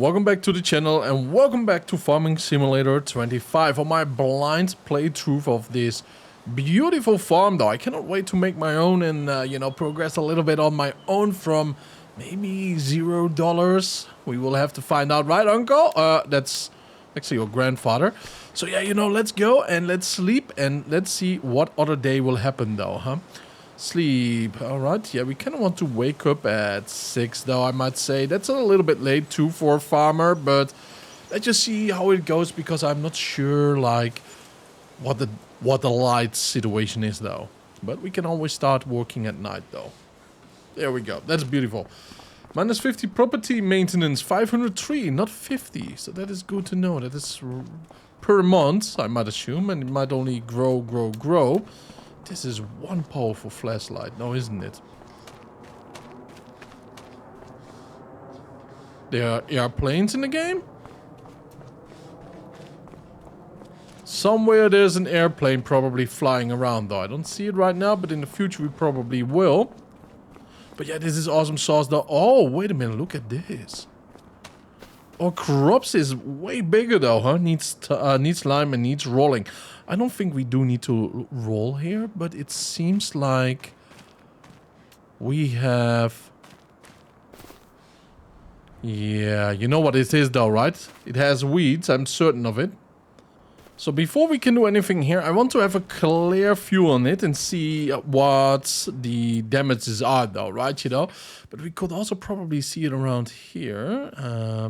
Welcome back to the channel and welcome back to Farming Simulator 25 on my blind playthrough of this beautiful farm though. I cannot wait to make my own and progress a little bit on my own from maybe $0. We will have to find out, right, Uncle? That's actually your grandfather. So yeah, let's go and let's sleep and let's see what other day will happen though, huh? Sleep. Alright, yeah, we kind of want to wake up at 6 though, I might say. That's a little bit late too for a farmer, but let's just see how it goes because I'm not sure like what the light situation is though. But we can always start working at night though. There we go. That's beautiful. Minus 50 property maintenance, 503, not 50. So that is good to know. That is per month, I might assume, and it might only grow. This is one powerful flashlight, no, isn't it? There are airplanes in the game? Somewhere there's an airplane probably flying around though. I don't see it right now, but in the future we probably will. But yeah, this is awesome sauce though. Oh, wait a minute, look at this. Our crops is way bigger though, huh? Needs lime and needs rolling. I don't think we do need to roll here, but it seems like we have... Yeah, you know what it is though, right? It has weeds, I'm certain of it. So before we can do anything here, I want to have a clear view on it and see what the damages are though, right, But we could also probably see it around here.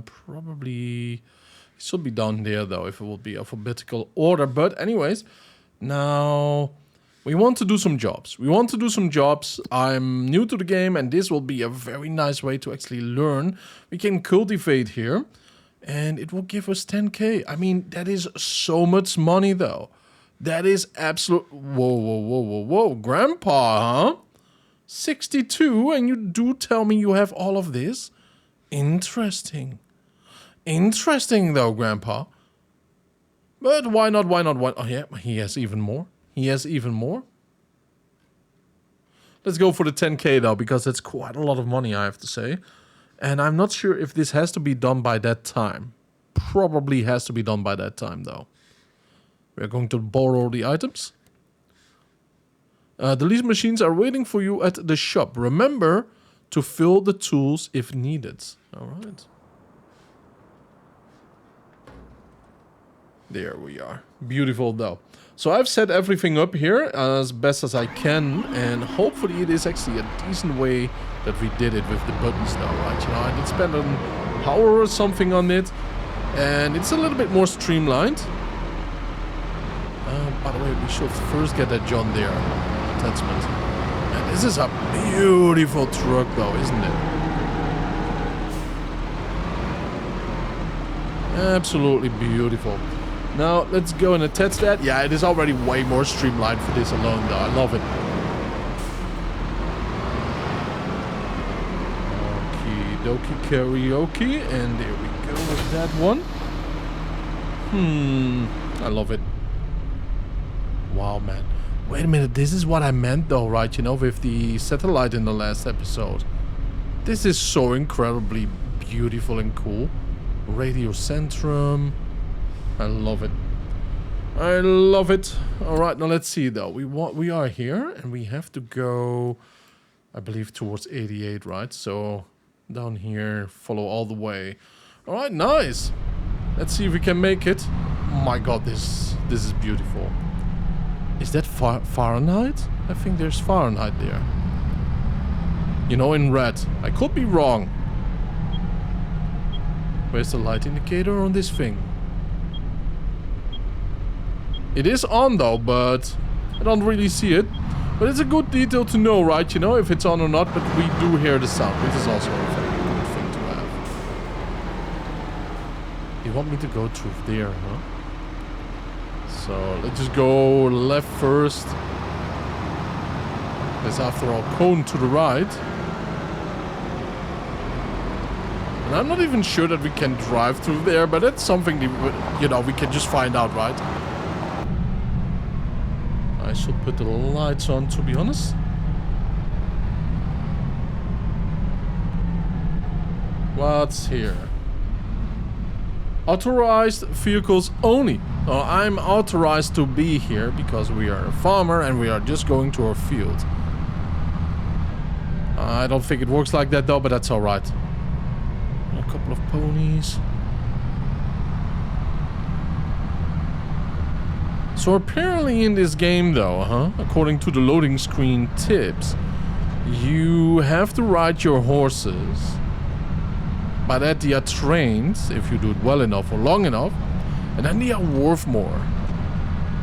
Probably... It should be down there though, if it will be alphabetical order. But anyways, now we want to do some jobs. I'm new to the game and this will be a very nice way to actually learn. We can cultivate here. And it will give us 10k. I mean, that is so much money, though. That is absolute... Whoa. Grandpa, huh? 62, and you do tell me you have all of this? Interesting. Interesting, though, Grandpa. But why not? Oh, yeah, he has even more. Let's go for the 10k, though, because that's quite a lot of money, I have to say. And I'm not sure if this has to be done by that time. Probably has to be done by that time, though. We're going to borrow the items. The lease machines are waiting for you at the shop. Remember to fill the tools if needed. All right. There we are. Beautiful, though. So I've set everything up here as best as I can, and hopefully it is actually a decent way that we did it with the buttons now, right? I did spend an hour or something on it, and it's a little bit more streamlined. By the way, we should first get that John Deere attachment. And this is a beautiful truck though, isn't it? Absolutely beautiful. Now, let's go and attach that. Yeah, it is already way more streamlined for this alone, though. I love it. Okie dokie karaoke. And there we go with that one. I love it. Wow, man. Wait a minute. This is what I meant, though, right? With the satellite in the last episode. This is so incredibly beautiful and cool. Radio Centrum. I love it. All right, now let's see though. We are here and we have to go, I believe, towards 88, right? So down here, follow all the way. All right, nice. Let's see if we can make it. Oh my God, this is beautiful. Is that Fahrenheit? I think there's Fahrenheit there. In red. I could be wrong. Where's the light indicator on this thing? It is on though, but I don't really see it. But it's a good detail to know, right? If it's on or not, but we do hear the sound, which is also a very good thing to have. You want me to go through there, huh? So let's just go left first. There's after all cone to the right. And I'm not even sure that we can drive through there, but that's something that, we can just find out, right? I should put the lights on, to be honest. What's here? Authorized vehicles only. Well, I'm authorized to be here because we are a farmer and we are just going to our field. I don't think it works like that though, but that's alright. A couple of ponies. So apparently in this game though, according to the loading screen tips, you have to ride your horses. By that they are trained, if you do it well enough or long enough, and then they are worth more.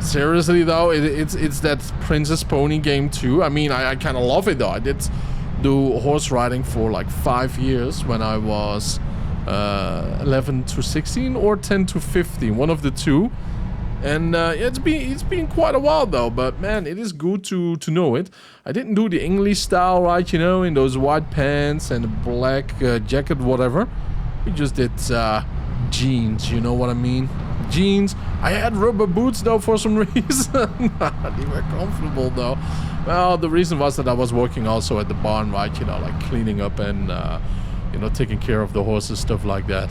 Seriously though, it's that Princess Pony game too. I mean, I kind of love it though. I did do horse riding for like 5 years when I was 11 to 16 or 10 to 15, one of the two. And it's been quite a while though, but man, it is good to know it. I didn't do the English style, right, you know, in those white pants and a black jacket, whatever. We just did jeans, you know what I mean? Jeans. I had rubber boots though for some reason. They were comfortable though. Well, the reason was that I was working also at the barn, right, you know, like cleaning up and, you know, taking care of the horses, stuff like that.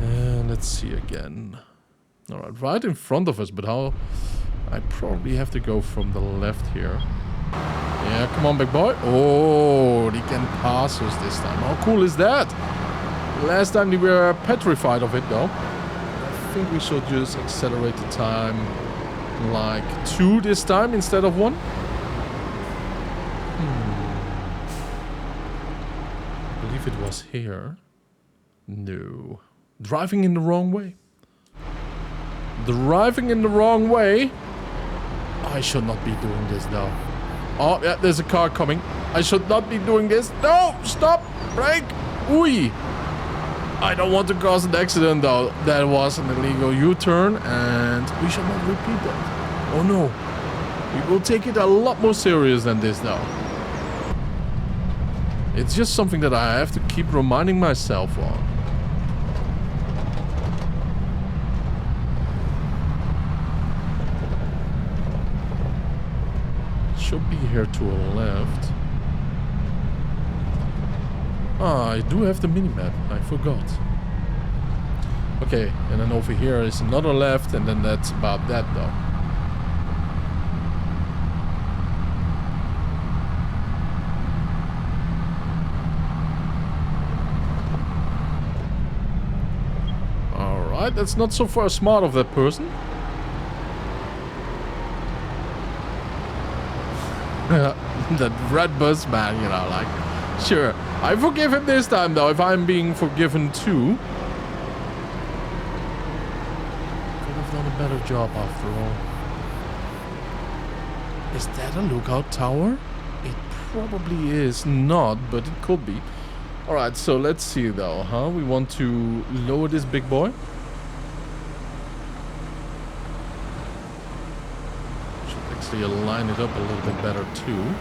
And let's see again. Alright, right in front of us, but how... I probably have to go from the left here. Yeah, come on, big boy. Oh, they can pass us this time. How cool is that? Last time they were petrified of it, though. I think we should just accelerate the time like 2 this time instead of 1. I believe it was here. No. Driving in the wrong way. Driving in the wrong way. I should not be doing this though. Oh yeah, there's a car coming. I should not be doing this. No, stop, brake. Oei. I don't want to cause an accident though. That was an illegal U-turn and we should not repeat that. Oh no. We will take it a lot more serious than this though. It's just something that I have to keep reminding myself on. Should be here to a left. Ah, I do have the minimap. I forgot. Okay, and then over here is another left, and then that's about that though. Alright, that's not so far smart of that person. That red bus man, you know, like, sure, I forgive him this time though, if I'm being forgiven too. Could have done a better job after all. Is that a lookout tower? It probably is not, but it could be. Alright, so let's see though, we want to lower this big boy. Actually align it up a little bit better too.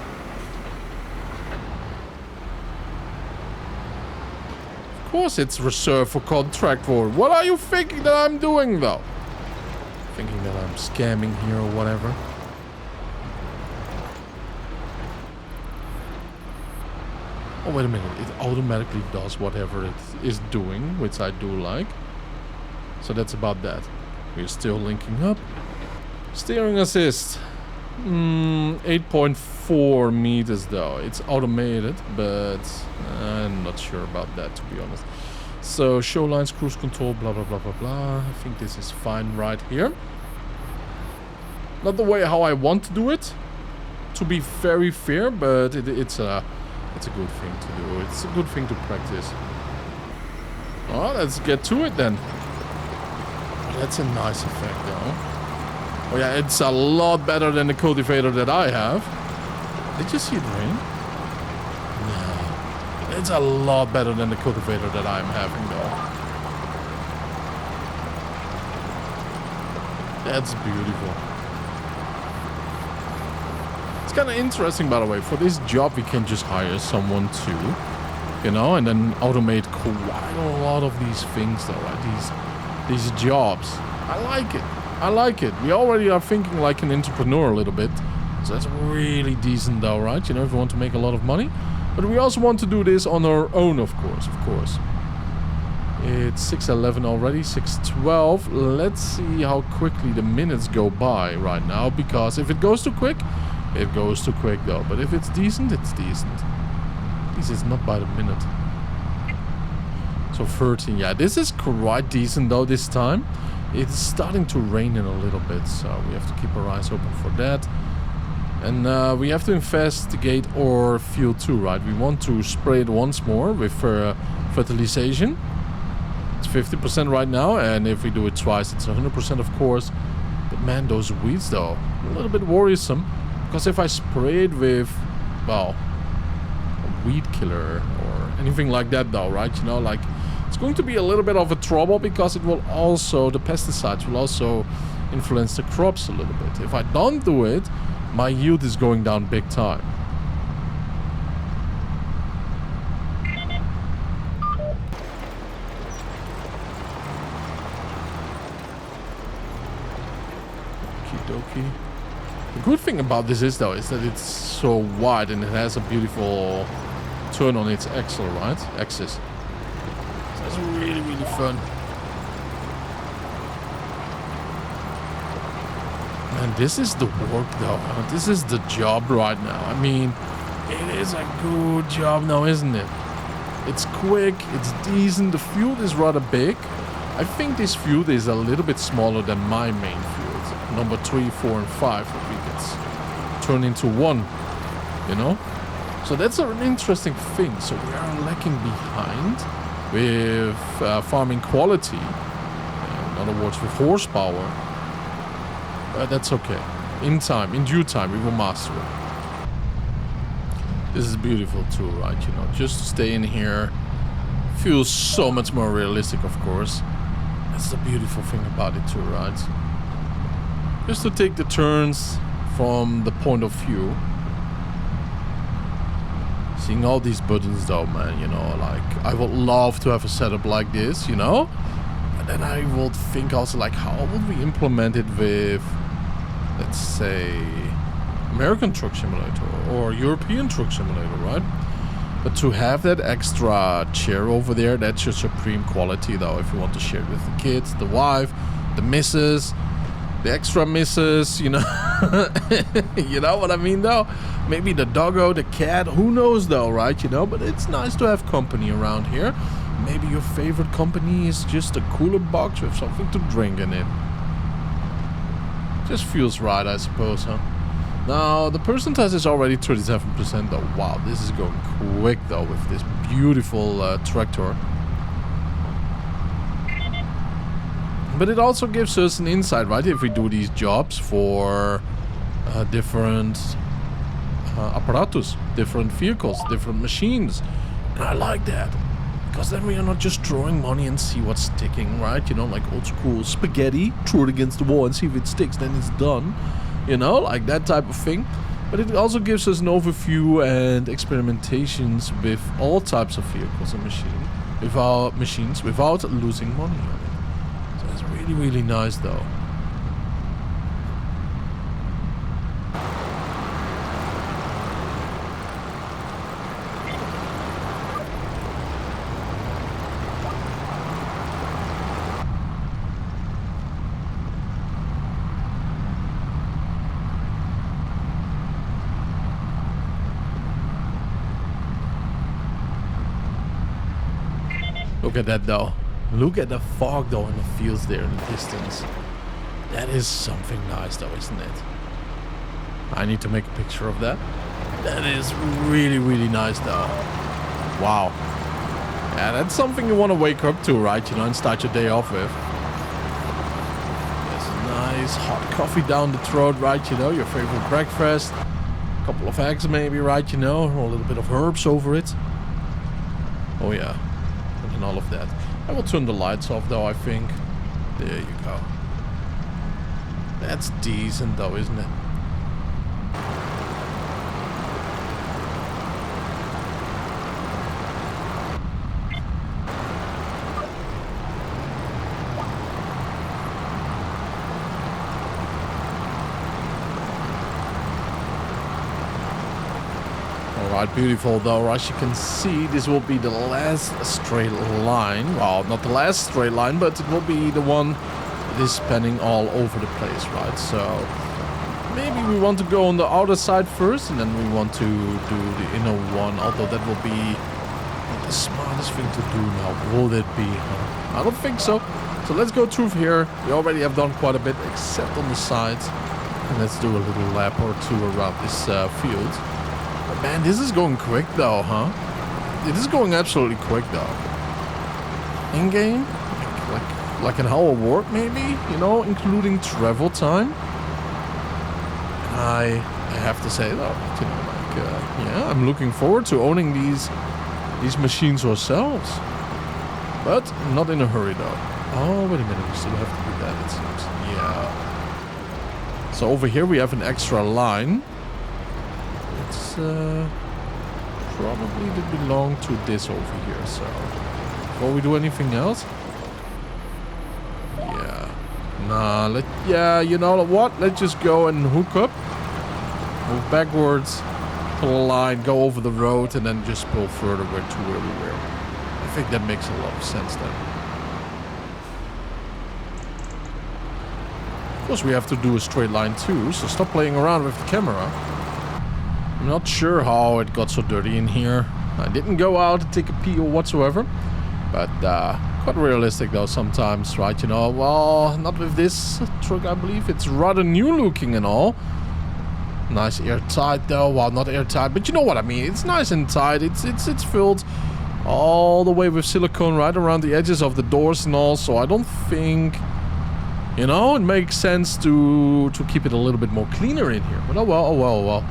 Of course it's reserved for contract work. What are you thinking that I'm doing though? Thinking that I'm scamming here or whatever. Oh wait a minute, it automatically does whatever it is doing, which I do like. So that's about that. We're still linking up. Steering assist. 8.4 meters though. It's automated, but I'm not sure about that to be honest. So show lines, cruise control, blah blah blah blah blah. I think this is fine right here. Not the way how I want to do it, to be very fair, but it's a good thing to do. It's a good thing to practice. Oh, let's get to it then. That's a nice effect though. Oh yeah, it's a lot better than the cultivator that I have. Did you see it rain? No. It's a lot better than the cultivator that I'm having though. That's beautiful. It's kind of interesting, by the way. For this job, we can just hire someone too, you know, and then automate quite a lot of these things though, right? These jobs. I like it. I like it. We already are thinking like an entrepreneur a little bit. So that's really decent though, right? You know, if we want to make a lot of money. But we also want to do this on our own, of course. It It's 6:11 already, 6:12. Let's see how quickly the minutes go by right now, because if it goes too quick, it goes too quick though. But if it's decent, it's decent. This is not by the minute. So 13, yeah, this is quite decent though this time. It's starting to rain in a little bit, so we have to keep our eyes open for that. And we have to investigate our field too, right? We want to spray it once more with fertilization. It's 50% right now, and if we do it twice, it's 100% of course. But man, those weeds though, a little bit worrisome. Because if I spray it with, well, a weed killer or anything like that though, right? You know, like, it's going to be a little bit of a trouble, because it will also, the pesticides will also influence the crops a little bit. If I don't do it, my yield is going down big time. Okie dokie. The good thing about this is though, is that it's so wide and it has a beautiful turn on its axle, right? Axis. That's really, really fun. And this is the work though. This is the job right now. I mean, it is a good job now, isn't it? It's quick, it's decent. The field is rather big. I think this field is a little bit smaller than my main field. Number 3, 4, and 5. If we could turn into one, you know? So that's an interesting thing. So we are lacking behind with farming quality. In other words, with horsepower. That's okay. In time, in due time, we will master it. This is beautiful too, right? You know, just to stay in here feels so much more realistic, of course. That's the beautiful thing about it too, right? Just to take the turns from the point of view. Seeing all these buttons though, man, you know, like, I would love to have a setup like this, you know? And then I would think also, like, how would we implement it with, let's say, American Truck Simulator or European Truck Simulator, right? But to have that extra chair over there, that's just supreme quality though. If you want to share it with the kids, the wife, the missus, the extra missus, you know. You know what I mean though? Maybe the doggo, the cat, who knows though, right? You know, but it's nice to have company around here. Maybe your favorite company is just a cooler box with something to drink in it. Just feels right, I suppose, huh? Now, the percentage is already 37% though. Wow, this is going quick though with this beautiful tractor. But it also gives us an insight, right? If we do these jobs for different apparatus, different vehicles, different machines. And I like that. Because then we are not just throwing money and see what's sticking, right? You know, like old school spaghetti, throw it against the wall and see if it sticks, then it's done. You know, like that type of thing. But it also gives us an overview and experimentations with all types of vehicles and machines without losing money on it. So it's really, really nice though. Look at that though. Look at the fog though in the fields there in the distance. That is something nice though, isn't it? I need to make a picture of that. That is really, really nice though. Wow. Yeah, that's something you want to wake up to, right? You know, and start your day off with. There's a nice hot coffee down the throat, right? You know, your favorite breakfast. A couple of eggs maybe, right? You know, or a little bit of herbs over it. Oh yeah. And all of that. I will turn the lights off though, I think. There you go. That's decent though, isn't it? Right, beautiful though. As you can see, this will be the last straight line. Well, not the last straight line, but it will be the one that is spanning all over the place, right? So maybe we want to go on the outer side first, and then we want to do the inner one, although that will be not the smartest thing to do now. Will it be? I don't think so. So let's go through here. We already have done quite a bit, except on the sides. And let's do a little lap or two around this field. But man, this is going quick though, huh? It is going absolutely quick though. In-game? Like an hour work maybe? You know, including travel time? I have to say though, you know, like, yeah, I'm looking forward to owning these machines ourselves. But not in a hurry though. Oh, wait a minute, we still have to do that, it seems. Yeah. So over here we have an extra line. It's probably to belong to this over here. So before we do anything else, yeah, you know what? Let's just go and hook up, move backwards, pull a line, go over the road, and then just pull further to where we were. I think that makes a lot of sense then. Of course, we have to do a straight line too, so stop playing around with the camera. I'm not sure how it got so dirty in here. I didn't go out to take a pee or whatsoever, but quite realistic though sometimes, right? You know, well, not with this truck, I believe. It's rather new looking and all. Nice airtight though. Well, not airtight, but you know what I mean. It's nice and tight. It's filled all the way with silicone right around the edges of the doors and all, so I don't think, you know, it makes sense to keep it a little bit more cleaner in here. But oh well.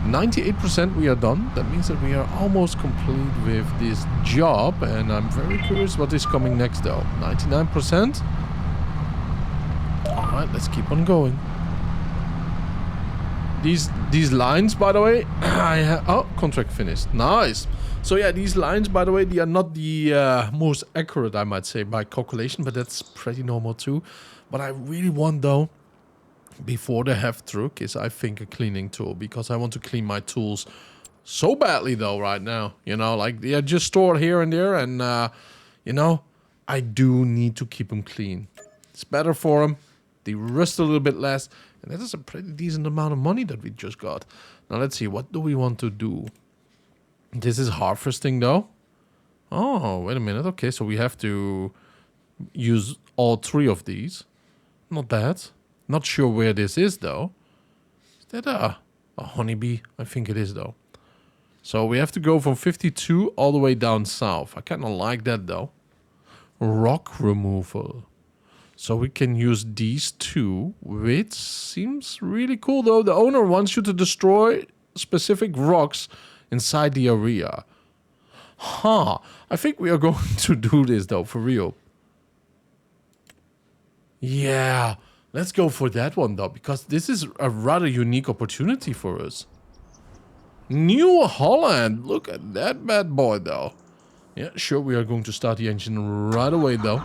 98% we are done. That means that we are almost complete with this job, and I'm very curious what is coming next though. 99%. All right, let's keep on going. These lines, by the way, oh, contract finished. Nice. So yeah, these lines, by the way, they are not the most accurate, I might say, by calculation, but that's pretty normal too. What I really want though, before the heft truck, is I think a cleaning tool, because I want to clean my tools so badly though right now. You know, like they are just stored here and there, and you know, I do need to keep them clean. It's better for them. They rust a little bit less, and that is a pretty decent amount of money that we just got. Now let's see, what do we want to do? This is harvesting though. Oh, wait a minute. Okay, so we have to use all three of these. Not bad. Not sure where this is though. Is that a honeybee? I think it is though. So we have to go from 52 all the way down south. I kind of like that though. Rock removal. So we can use these two, which seems really cool though. The owner wants you to destroy specific rocks inside the area. Huh. I think we are going to do this though, for real. Yeah. Let's go for that one though, because this is a rather unique opportunity for us. New Holland. Look at that bad boy though. Yeah, sure, we are going to start the engine right away though.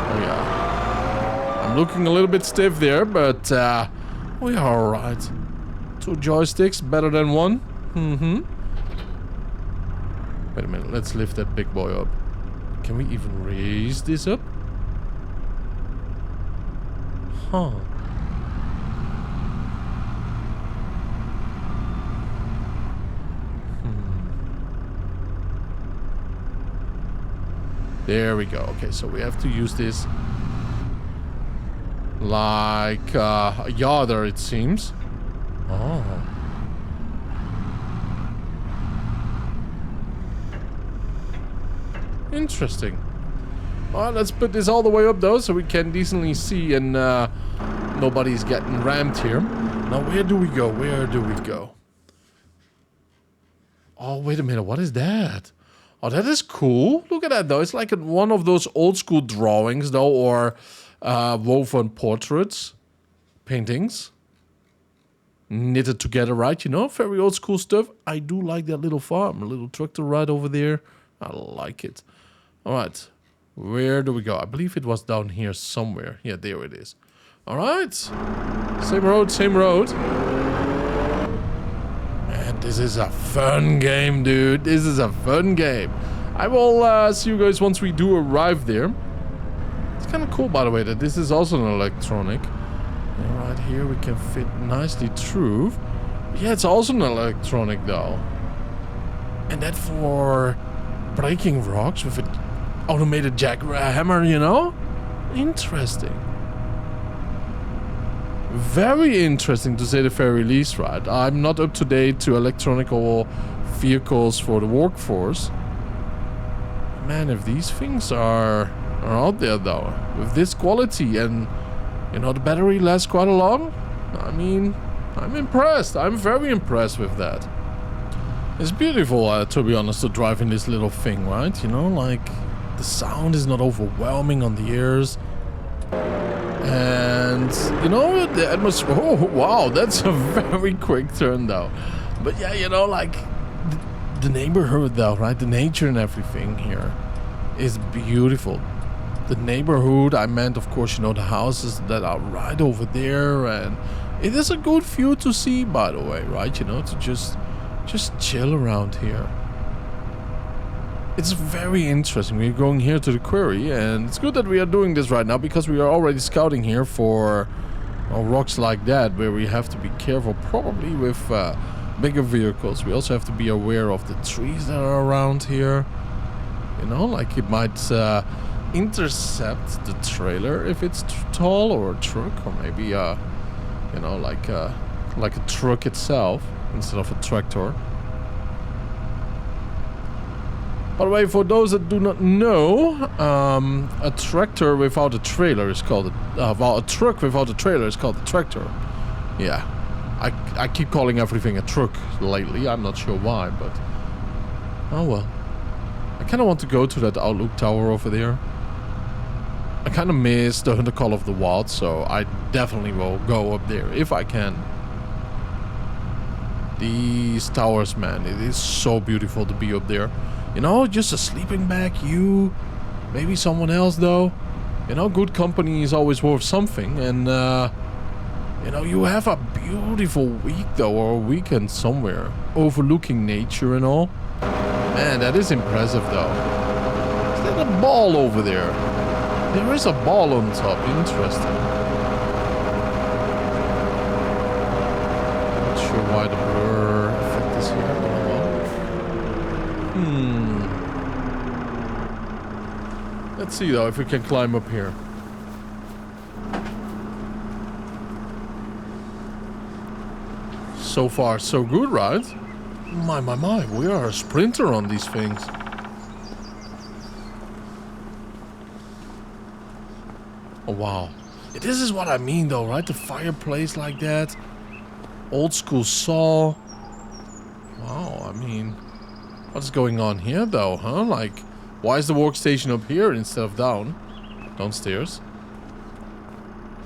Oh yeah. I'm looking a little bit stiff there, but we are alright. 2 joysticks, better than 1. Wait a minute, let's lift that big boy up. Can we even raise this up? Huh. There we go. Okay, so we have to use this like a yarder, it seems. Oh. Interesting. Alright, let's put this all the way up though, so we can decently see and nobody's getting rammed here. Now, where do we go? Where do we go? Oh, wait a minute. What is that? Oh, that is cool. Look at that though. It's like one of those old school drawings though, or woven portraits, paintings. Knitted together, right? You know, very old school stuff. I do like that little farm. A little tractor right over there. I like it. All right. Where do we go? I believe it was down here somewhere. Yeah, there it is. Alright. Same road, same road. Man, this is a fun game, dude. This is a fun game. I will see you guys once we do arrive there. It's kind of cool, by the way, that this is also an electronic. And right here we can fit nicely through. Yeah, it's also an electronic, though. And that for breaking rocks with an automated jackhammer, you know? Interesting. Very interesting, to say the very least, right? I'm not up to date to electronic or vehicles for the workforce. Man, if these things are out there, though, with this quality and, you know, the battery lasts quite a long, I mean, I'm impressed. I'm very impressed with that. It's beautiful, to be honest, to drive in this little thing, right? You know, like, the sound is not overwhelming on the ears. And, you know, the atmosphere... Oh, wow, that's a very quick turn, though. But yeah, you know, like, the neighborhood, though, right? The nature and everything here is beautiful. The neighborhood, I meant, of course, you know, the houses that are right over there. And it is a good view to see, by the way, right? You know, to just chill around here. It's very interesting. We're going here to the quarry, and it's good that we are doing this right now because we are already scouting here for rocks like that, where we have to be careful probably with bigger vehicles. We also have to be aware of the trees that are around here. You know, like it might intercept the trailer if it's too tall, or a truck, or maybe you know, like a truck itself instead of a tractor. By the way, for those that do not know, a tractor without a trailer is called well, a truck without a trailer is called a tractor. Yeah, I keep calling everything a truck lately. I'm not sure why, but oh well. I kind of want to go to that outlook tower over there. I kind of miss the Call of the Wild, so I definitely will go up there if I can. These towers, man, it is so beautiful to be up there. You know, just a sleeping bag, you, maybe someone else, though. You know, good company is always worth something. And, you know, you have a beautiful week, though, or a weekend somewhere, overlooking nature and all. Man, that is impressive, though. Is that a ball over there? There is a ball on top. Interesting. Not sure why the blur effect is here. Let's see, though, if we can climb up here. So far, so good, right? My, we are a sprinter on these things. Oh, wow. This is what I mean, though, right? The fireplace like that. Old school saw. Wow, I mean... What's going on here, though, huh? Like, why is the workstation up here instead of downstairs?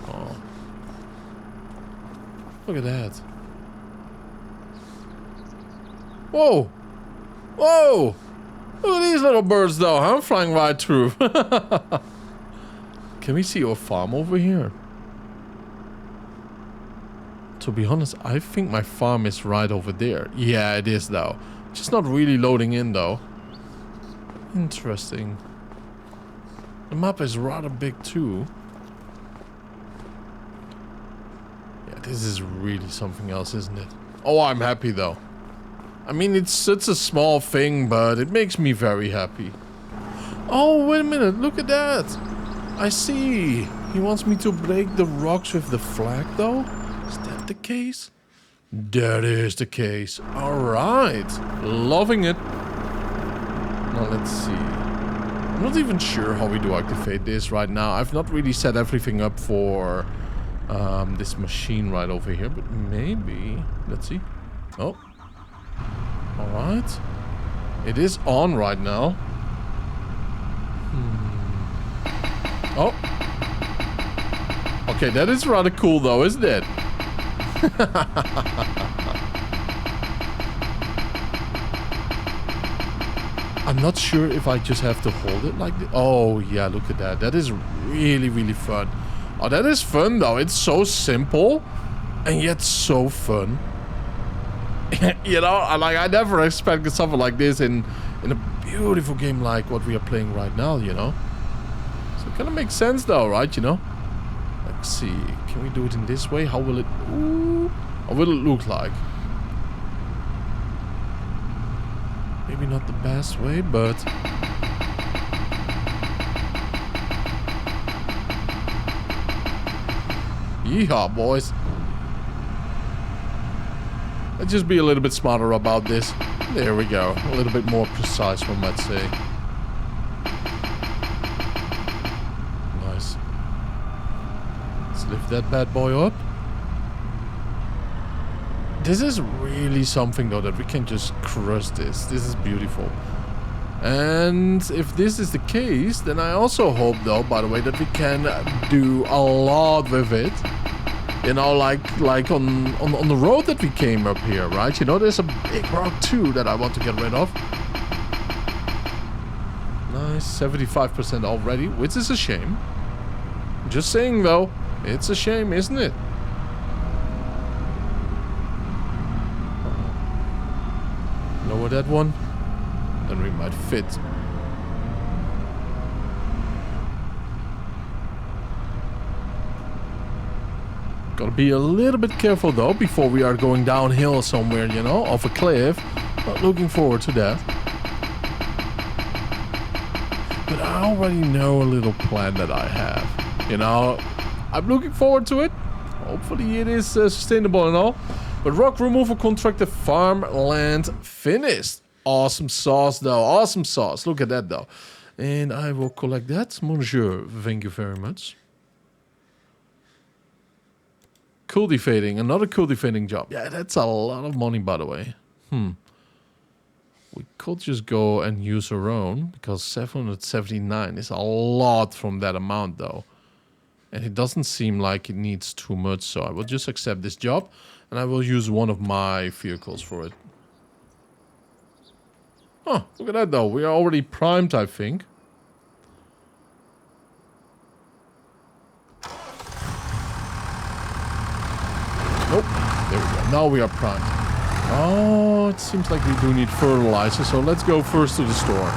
Oh. Look at that. Whoa! Whoa! Look at these little birds, though, huh? Flying right through. Can we see your farm over here? To be honest, I think my farm is right over there. Yeah, it is, though. Just not really loading in, though. Interesting. The map is rather big, too. Yeah, this is really something else, isn't it? Oh, I'm happy, though. I mean, it's a small thing, but it makes me very happy. Oh, wait a minute. Look at that. I see. He wants me to break the rocks with the flag, though? Is that the case? That is the case. Alright. Loving it. Now, let's see. I'm not even sure how we do activate this right now. I've not really set everything up for this machine right over here, but maybe. Let's see. Oh. Alright. It is on right now. Oh. Okay, that is rather cool though, isn't it? I'm not sure if I just have to hold it like this. Oh, yeah, look at that. That is really, really fun. Oh, that is fun though. It's so simple and yet so fun. You know, I never expected something like this in a beautiful game like what we are playing right now, you know. So it kind of makes sense though, right, you know? Let's see. Can we do it in this way? How will it... Ooh, how will it look like? Maybe not the best way, but... Yeehaw, boys. Let's just be a little bit smarter about this. There we go. A little bit more precise, one might say. Nice. Let's lift that bad boy up. This is really something, though, that we can just crush this. This is beautiful. And if this is the case, then I also hope, though, by the way, that we can do a lot with it. You know, like on the road that we came up here, right? You know, there's a big rock too that I want to get rid of. Nice, 75% already, which is a shame. Just saying though, it's a shame, isn't it? Lower that one, then we might fit. Gotta be a little bit careful though before we are going downhill somewhere, you know, off a cliff. Not looking forward to that. But I already know a little plan that I have. You know, I'm looking forward to it. Hopefully it is sustainable and all. But rock removal contractor farmland finished. Awesome sauce though. Awesome sauce. Look at that though. And I will collect that. Monsieur, thank you very much. Cultivating, another cultivating job. Yeah, that's a lot of money, by the way. We could just go and use our own, because 779 is a lot from that amount, though. And it doesn't seem like it needs too much, so I will just accept this job, and I will use one of my vehicles for it. Oh, look at that, though. We are already primed, I think. Nope. There we go. Now we are primed. Oh, it seems like we do need fertilizer, so let's go first to the store.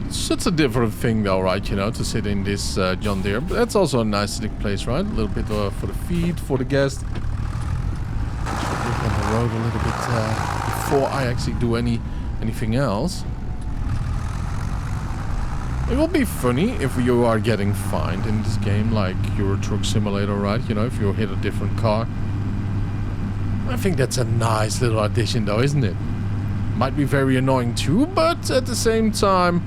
It's a different thing though, right, you know, to sit in this John Deere. But that's also a nice sitting place, right? A little bit for the feed, for the guest. Look on the road a little bit before I actually do anything else. It will be funny if you are getting fined in this game, like Euro Truck Simulator, right? You know, if you hit a different car. I think that's a nice little addition though, isn't it? Might be very annoying too, but at the same time,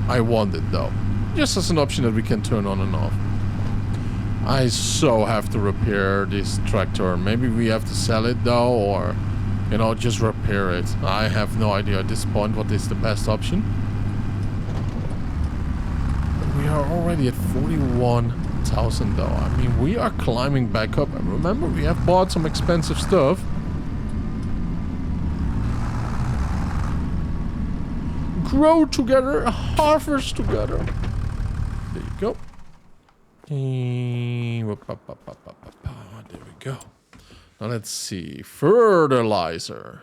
I want it though. Just as an option that we can turn on and off. I so have to repair this tractor. Maybe we have to sell it though, or, you know, just repair it. I have no idea at this point what is the best option. We are already at 41,000 though. I mean, we are climbing back up. And remember, we have bought some expensive stuff. Grow together, harvest together. There you go. There we go. Now let's see. Fertilizer.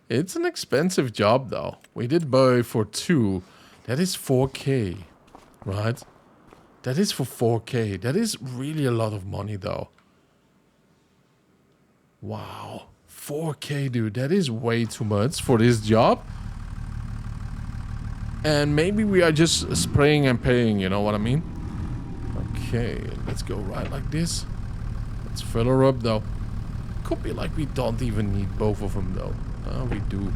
It's an expensive job though. We did buy for 2. That is 4K, right? That is for 4K. That is really a lot of money though. Wow. 4K, dude. That is way too much for this job. And maybe we are just spraying and paying, you know what I mean? Okay, let's go right like this. Let's fill her up though. Could be like we don't even need both of them though. We do.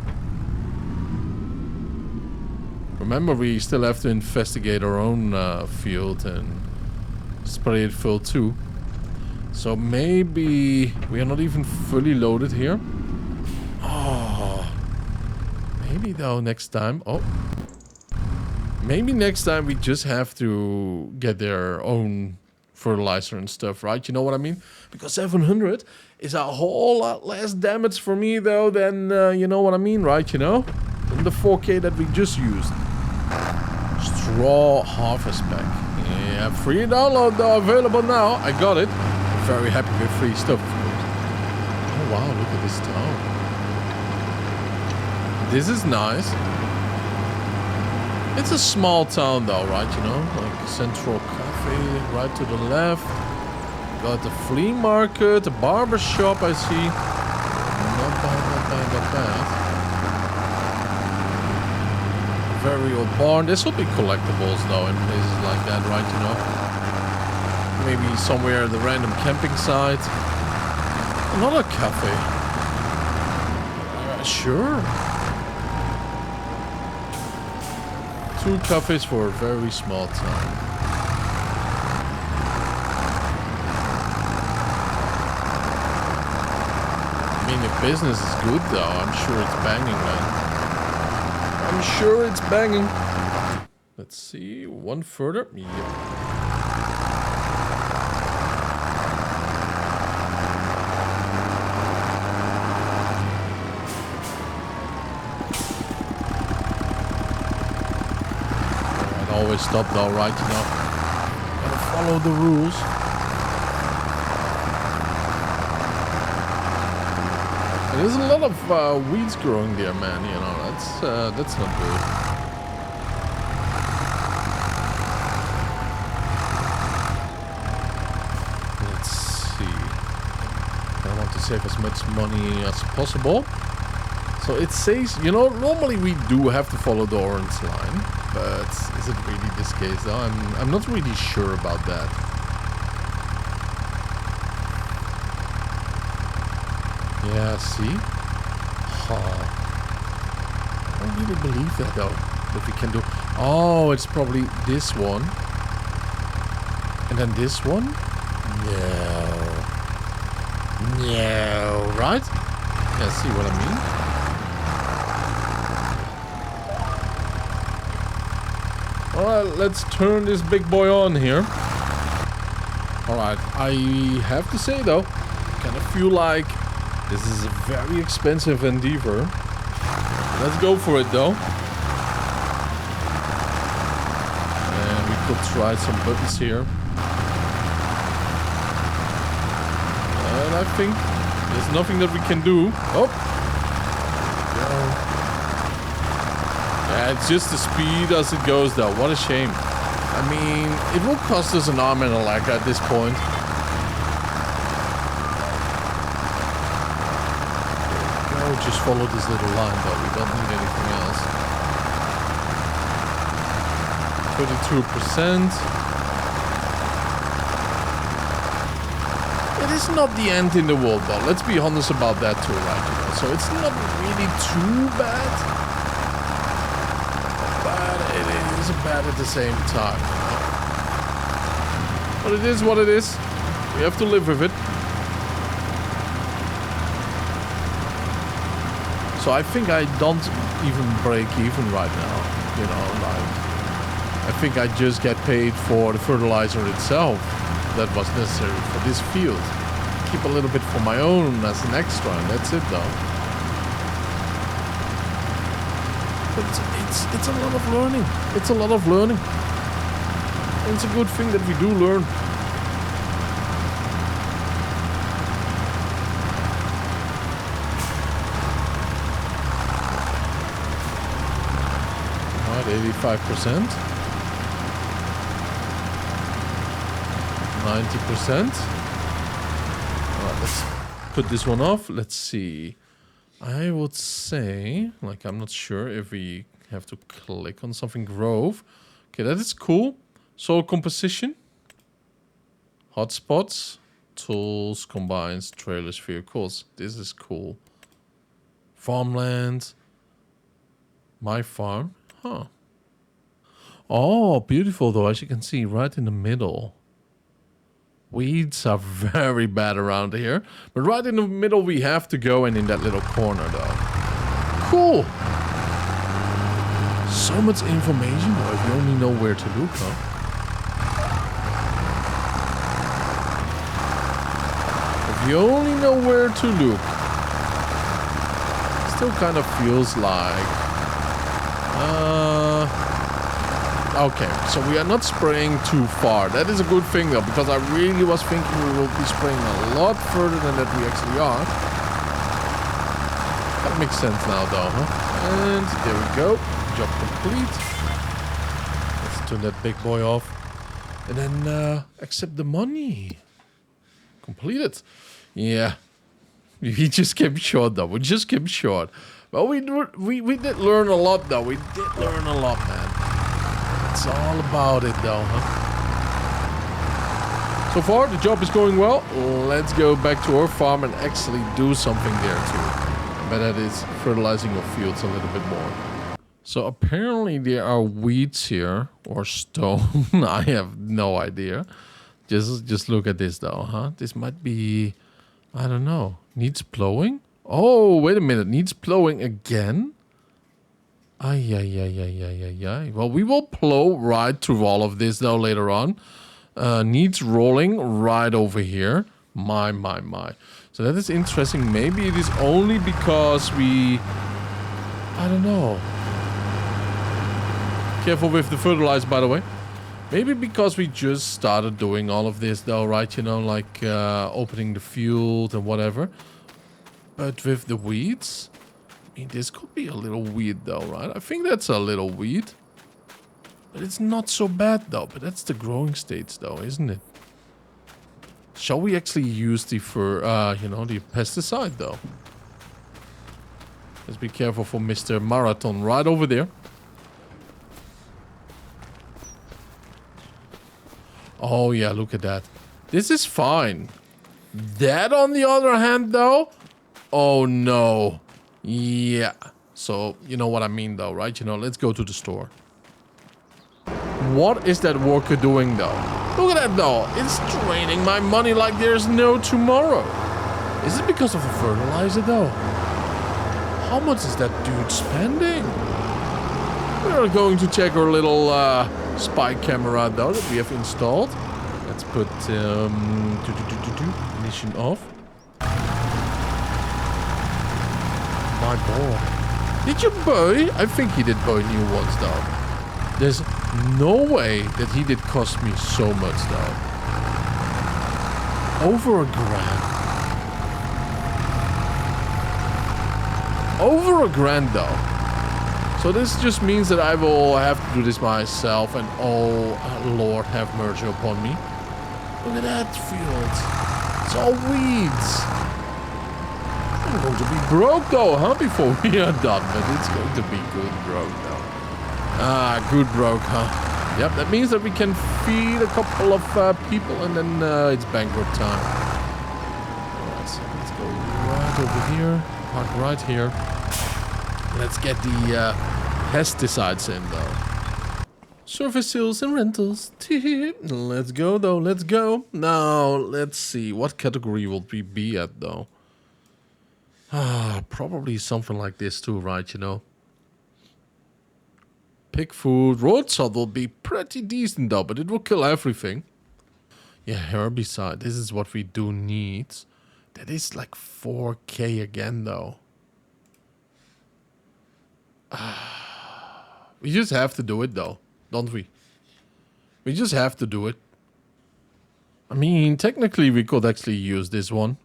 Remember, we still have to investigate our own field and spray it full too. So maybe we are not even fully loaded here. Oh, maybe though next time. Oh, maybe next time we just have to get their own fertilizer and stuff, right? You know what I mean? Because 700 is a whole lot less damage for me though than you know what I mean, right? You know, than the 4K that we just used. Straw harvest pack. Yeah, free download though, available now. I got it. Very happy with free stuff, of course. Oh wow, look at this town. This is nice. It's a small town though, right? You know, like a central cafe right to the left. Got the flea market, a barber shop I see. Not bad, not bad, not bad. Very old barn. This will be collectibles though in places like that, right? You know, maybe somewhere at the random camping site. Another cafe. Sure. 2 cafes for a very small town. I mean, if business is good though, I'm sure it's banging, man. I'm sure it's banging. Let's see, one further. Yep. Alright, always stop though, right? You know, gotta follow the rules. There's a lot of weeds growing there, man. You know, that's not good. Let's see. I want to save as much money as possible. So it says, you know, normally we do have to follow the orange line, but is it really this case though? I'm not really sure about that. Yeah, see? Oh. I don't really believe that though, that we can do. Oh, it's probably this one. And then this one? No. No, right? Yeah, see what I mean? Alright, let's turn this big boy on here. Alright, I have to say though, kind of feel like this is a very expensive endeavor. Let's go for it though. And we could try some buttons here. And I think there's nothing that we can do. Oh! Yeah, it's just the speed as it goes though. What a shame. I mean, it will cost us an arm and a leg at this point. Just follow this little line though, we don't need anything else. 32%. It is not the end in the world though, let's be honest about that too, right? You know? So it's not really too bad, but it is bad at the same time, you know? But it is what it is, we have to live with it. So I think I don't even break even right now, you know, like, I think I just get paid for the fertilizer itself that was necessary for this field. Keep a little bit for my own as an extra, and that's it though. But it's a lot of learning. It's a lot of learning. And it's a good thing that we do learn. 85%, 90%. Alright, let's put this one off. Let's see. I would say, like, I'm not sure if we have to click on something. Grove. Okay, that is cool. Soil composition. Hotspots. Tools, combines, trailers, vehicles. This is cool. Farmland. My farm. Huh. Oh, beautiful though, as you can see, right in the middle. Weeds are very bad around here. But right in the middle we have to go, and in that little corner though. Cool. So much information though, if you only know where to look, huh? If you only know where to look. Still kind of feels like... Okay, so we are not spraying too far. That is a good thing, though, because I really was thinking we will be spraying a lot further than that we actually are. That makes sense now, though, huh? And there we go. Job complete. Let's turn that big boy off. And then accept the money. Completed. Yeah. We just came short, though. We just came short. Well, we did learn a lot, though. We did learn a lot, man. It's all about it, though, huh? So far, the job is going well. Let's go back to our farm and actually do something there, too. But that is fertilizing our fields a little bit more. So apparently there are weeds here. Or stone. I have no idea. Just look at this, though, huh? This might be... I don't know. Needs plowing? Oh, wait a minute. Needs plowing again? Ay. Well, we will plow right through all of this, though, later on. Needs rolling right over here. My. So that is interesting. Maybe it is only because we... I don't know. Careful with the fertilizer, by the way. Maybe because we just started doing all of this, though, right? You know, like opening the field and whatever. But with the weeds... I mean, this could be a little weed, though, right? I think that's a little weed. But it's not so bad, though. But that's the growing stage, though, isn't it? Shall we actually use the the pesticide, though? Let's be careful for Mr. Marathon right over there. Oh, yeah, look at that. This is fine. That, on the other hand, though... Oh, no. Yeah. So, you know what I mean, though, right? You know, let's go to the store. What is that worker doing, though? Look at that, though. It's draining my money like there's no tomorrow. Is it because of the fertilizer, though? How much is that dude spending? We're going to check our little spy camera, though, that we have installed. Let's put ignition off. My boy. Did you buy? I think he did buy new ones, though. There's no way that he did cost me so much, though. Over $1,000. Though. So this just means that I will have to do this myself, and oh, Lord have mercy upon me. Look at that field. It's all weeds. I'm going to be broke, though, huh? Before we are done, but it's going to be good broke, though. Ah, good broke, huh? Yep, that means that we can feed a couple of people, and then it's bankrupt time. Alright, so let's go right over here. Park right here. Let's get the pesticides in, though. Service sales and rentals. Let's go, though. Let's go. Now, let's see. What category will we be at, though? Probably something like this too, right? You know, pig food, road salt will be pretty decent though, but it will kill everything. Yeah, herbicide. This is what we do need. That is like 4K again, though. We just have to do it, though, don't we? We just have to do it. I mean, technically, we could actually use this one.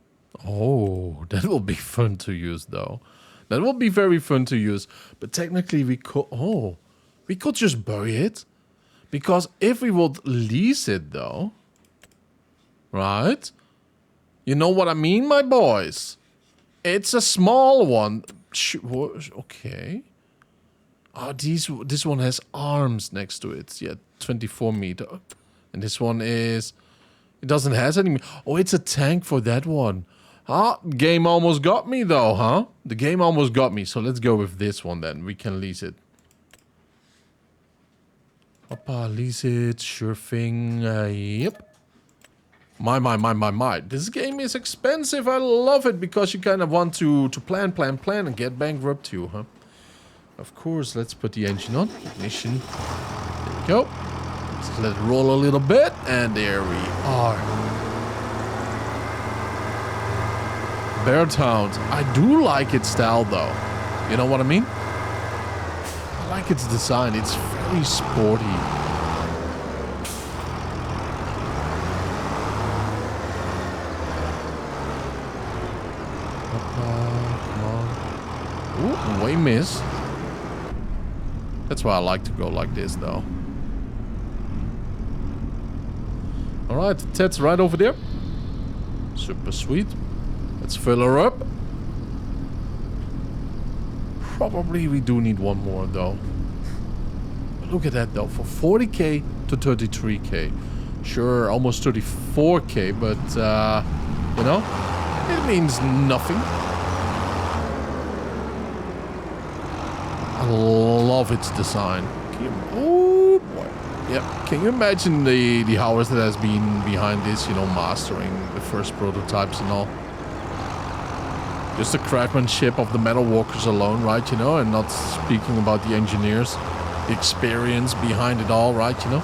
Oh, that will be fun to use, though. That will be very fun to use. But technically, we could... Oh, we could just bury it. Because if we would lease it, though... Right? You know what I mean, my boys? It's a small one. Okay. Oh, this one has arms next to it. Yeah, 24 meter. And this one is... It doesn't have any... Oh, it's a tank for that one. Ah, game almost got me, though, huh? The game almost got me. So let's go with this one, then. We can lease it. Hoppa, lease it. Sure thing. Yep. My. This game is expensive. I love it because you kind of want to plan and get bankrupt too, huh? Of course, let's put the engine on. Ignition. There we go. Let's let it roll a little bit. And there we are. Bear Town. I do like its style, though. You know what I mean? I like its design. It's very sporty. Come on. Ooh, way miss. That's why I like to go like this, though. Alright, Ted's right over there. Super sweet. Let's fill her up. Probably we do need one more, though. But look at that, though. For 40k to 33k. Sure, almost 34k, but, you know, it means nothing. I love its design. Oh, boy. Yep. Can you imagine the hours that has been behind this, you know, mastering the first prototypes and all? Just the craftsmanship of the metal walkers alone, right, you know, and not speaking about the engineers, the experience behind it all, right, you know?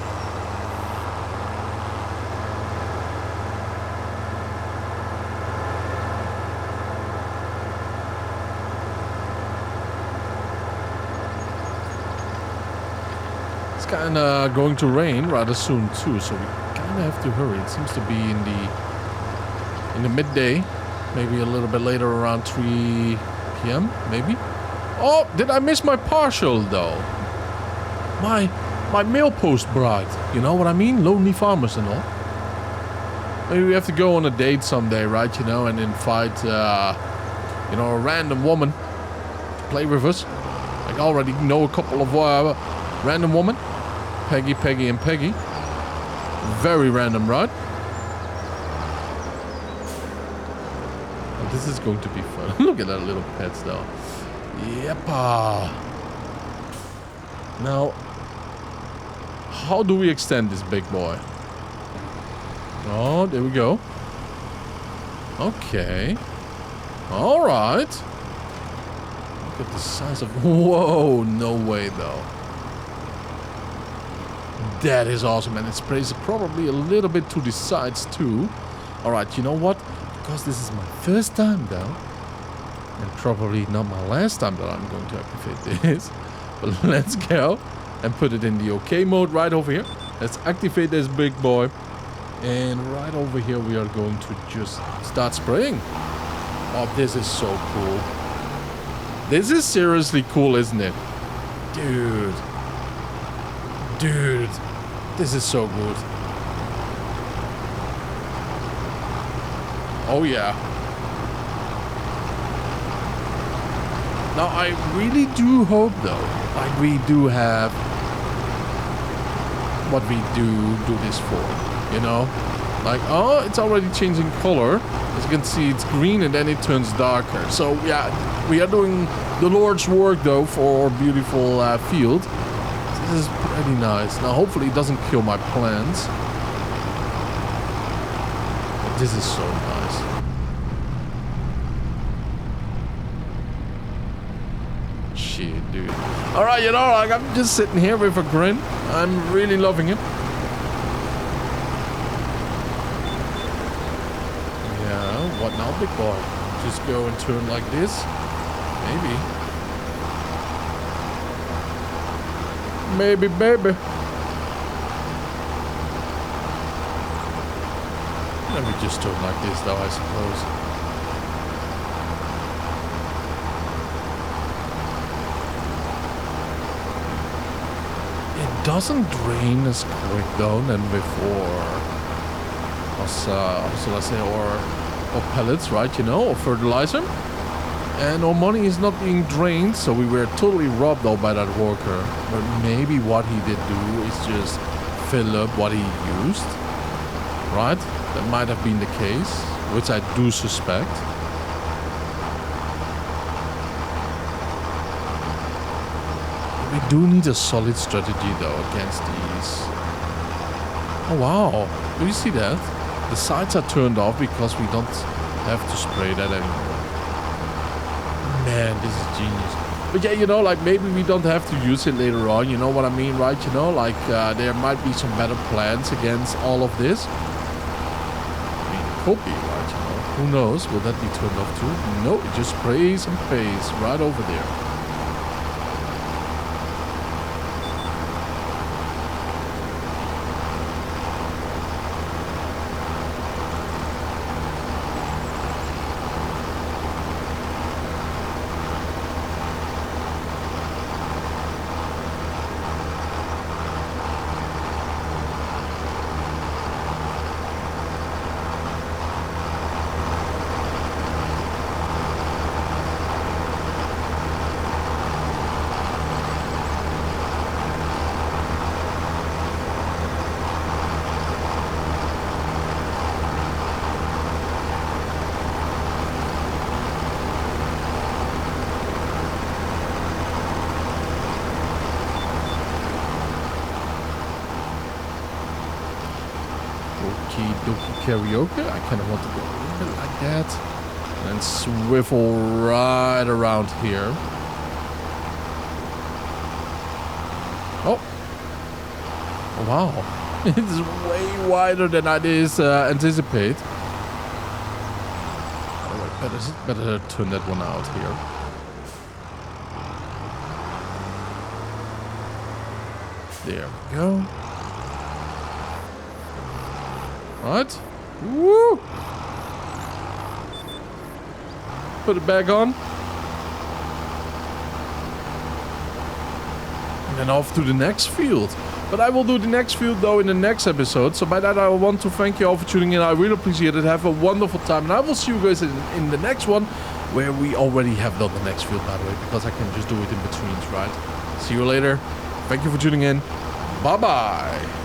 It's kind of going to rain rather soon too, so we kind of have to hurry. It seems to be in the midday. Maybe a little bit later, around 3 p.m. maybe. Oh, did I miss my partial though? My mailpost bride. You know what I mean? Lonely farmers and all. Maybe we have to go on a date someday, right? You know, and invite, you know, a random woman to play with us. I already know a couple of random women. Peggy, and Peggy. Very random, right? This is going to be fun. Look at that little pets though. Yeppa. Now, how do we extend this big boy? Oh, there we go. Okay. Alright. Look at the size of... Whoa, no way though. That is awesome, and it's probably a little bit to the sides too. Alright, you know what? Because this is my first time though, and probably not my last time that I'm going to activate this. But let's go and put it in the OK mode right over here. Let's activate this big boy. And right over here we are going to just start spraying. Oh, this is so cool. This is seriously cool, isn't it? Dude. This is so good. Oh yeah. Now I really do hope though, like we do have what we do this for, you know? Like, oh, it's already changing color. As you can see, it's green and then it turns darker. So yeah, we are doing the Lord's work though for our beautiful field. This is pretty nice. Now hopefully it doesn't kill my plants. But this is so nice. Shit, dude. Alright, you know, like I'm just sitting here with a grin. I'm really loving it. Yeah, what now, big boy? Just go and turn like this? Maybe, baby. Let me just turn like this, though, I suppose. It doesn't drain as quick, though, than before. How shall I say, or pellets, right? You know, or fertilizer. And our money is not being drained, so we were totally robbed though by that worker. But maybe what he did do is just fill up what he used. Right? That might have been the case, which I do suspect. We do need a solid strategy though against these. Oh wow, do you see that? The sides are turned off because we don't have to spray that anymore. Man, this is genius. But yeah, you know, like maybe we don't have to use it later on, you know what I mean, right? You know, like there might be some better plans against all of this. I mean, it could be, right? You know, who knows? Will that be turned off too? No, it just sprays and prays right over there. Doki karaoke. I kind of want to go a little bit like that. And swivel right around here. Oh. Oh wow. It's way wider than I did anticipate. Better turn that one out here. There we go. Right. Woo! Put it back on. And then off to the next field. But I will do the next field though in the next episode. So by that I want to thank you all for tuning in. I really appreciate it. Have a wonderful time. And I will see you guys in the next one. Where we already have done the next field, by the way. Because I can just do it in betweens, right? See you later. Thank you for tuning in. Bye-bye.